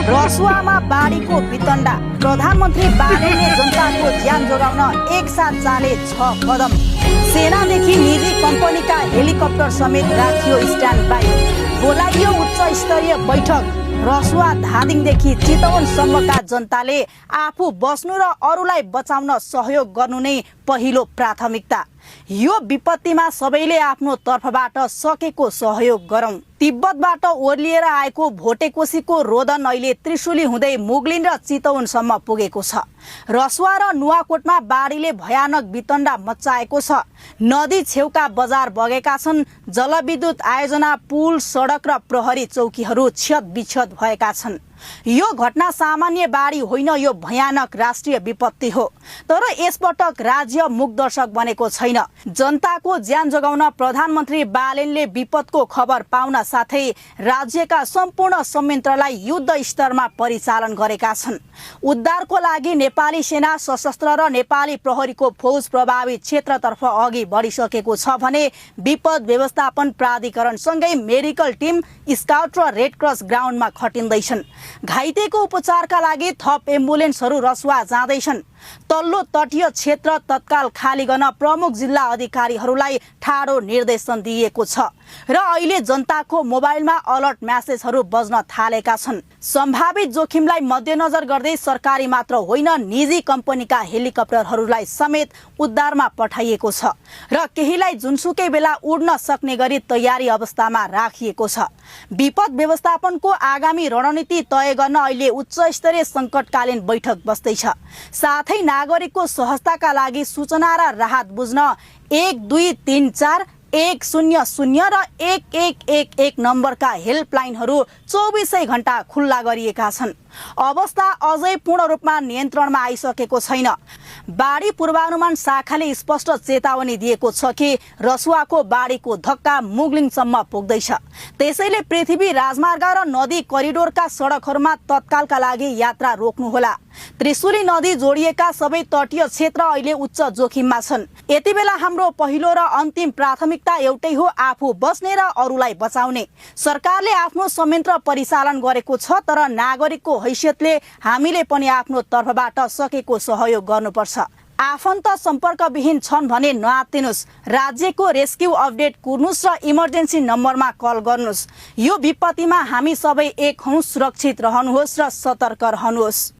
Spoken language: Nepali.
रसुवामा बाढीको वितण्डा प्रधानमन्त्री बालेनले जनताको ज्यान जोगाउन एकसाथ चाले 6 कदम। सेनादेखि निजी कम्पनीका हेलिकप्टर समेत राखियो स्ट्यान्ड बाई। बोलाइयो उच्च स्तरीय बैठक। रसुवा धादिङदेखि चितवनसम्मका जनताले आफू बस्नु र अरूलाई बचाउन सहयोग गर्नु नै पहिलो प्राथमिकता। यो विपत्तिमा सबैले आफ्नो तर्फबाट सकेको सहयोग गरौं। तिब्बतबाट ओर्लिएर आएको भोटेकोसीको रोदन अहिले त्रिशुली हुँदै मुगलिन र चितवनसम्म पुगेको छ। रसुवा र नुवाकोटमा बाढीले भयानक वितण्डा मच्चाएको छ। नदी छेउका बजार बगेका छन्। जलविद्युत आयोजना, पुल, सडक र प्रहरी चौकीहरू क्षतविक्षत भएका छन्। यो घटना सामान्य बाढी होइन, यो भयानक राष्ट्रिय विपत्ति हो। तर यसपटक राज्य मुखदर्शक बनेको छैन। जनताको ज्यान जोगाउन प्रधानमन्त्री बालेनले विपदको खबर पाउन साथै राज्यका सम्पूर्ण संयन्त्रलाई युद्ध स्तरमा परिचालन गरेका छन्। उद्धारको लागि नेपाली सेना, सशस्त्र र नेपाली प्रहरीको फौज प्रभावित क्षेत्रतर्फ अघि बढिसकेको छ भने विपद व्यवस्थापन प्राधिकरण सँगै मेडिकल टिम, स्काउट र रेड क्रस ग्राउन्डमा खटिँदैछन्। घाइतेको उपचारका लागि थप एम्बुलेन्सहरू रसुवा जाँदैछन्। तल्लो तटीय क्षेत्र तत्काल खाली गर्न प्रमुख जिल्ला अधिकारीहरूलाई ठाडो निर्देशन दिइएको छ र अहिले जनताको मोबाइलमा अलर्ट म्यासेजहरू बज्न थालेका छन्। सम्भावित जोखिमलाई मध्यनजर गर्दै सरकारी मात्र होइन, निजी कम्पनीका हेलिकप्टरहरूलाई समेत उद्धारमा पठाइएको छ र केहीलाई जुनसुकै बेला उड्न सक्ने गरी तयारी अवस्थामा राखिएको छ। विपद व्यवस्थापनको आगामी रणनीति तय गर्न अहिले उच्च स्तरीय सङ्कटकालीन बैठक बस्दैछ। साथै नागरिकको सहजताका लागि सूचना र राहत बुझ्न 1234 100 र 1111 नम्बरका हेल्पलाइनहरू 24 घण्टा खुल्ला गरिएका छन्। अवस्था अझै पूर्ण रूपमा नियन्त्रणमा आइसकेको छैन। बाढी पूर्वानुमान शाखाले स्पष्ट चेतावनी दिएको छ कि रसुवाको बाढीको धक्का मुगलिङसम्म पुग्दैछ। त्यसैले पृथ्वी राजमार्ग र नदी करिडोरका सडकहरूमा तत्कालका लागि यात्रा रोक्नुहोला। त्रिशुली नदी जोडिएका सबै तटीय क्षेत्र अहिले उच्च जोखिममा छन्। यति बेला हाम्रो पहिलो र अन्तिम प्राथमिकता एउटै हो, आफू बस्ने र अरूलाई बचाउने। सरकारले आफ्नो संयन्त्र परिचालन गरेको छ, तर नागरिकको हैसियतले हामीले पनि आफ्नो तर्फबाट सकेको सहयोग गर्नुपर्छ। आफन्त सम्पर्कविहीन छन् भने नआत्तिनुस्। राज्यको रेस्क्यु अपडेट कुर्नुस् र इमर्जेन्सी नम्बरमा कल गर्नुस्। यो विपत्तिमा हामी सबै एक हौं। सुरक्षित रहनुहोस् र सतर्क रहनुहोस्।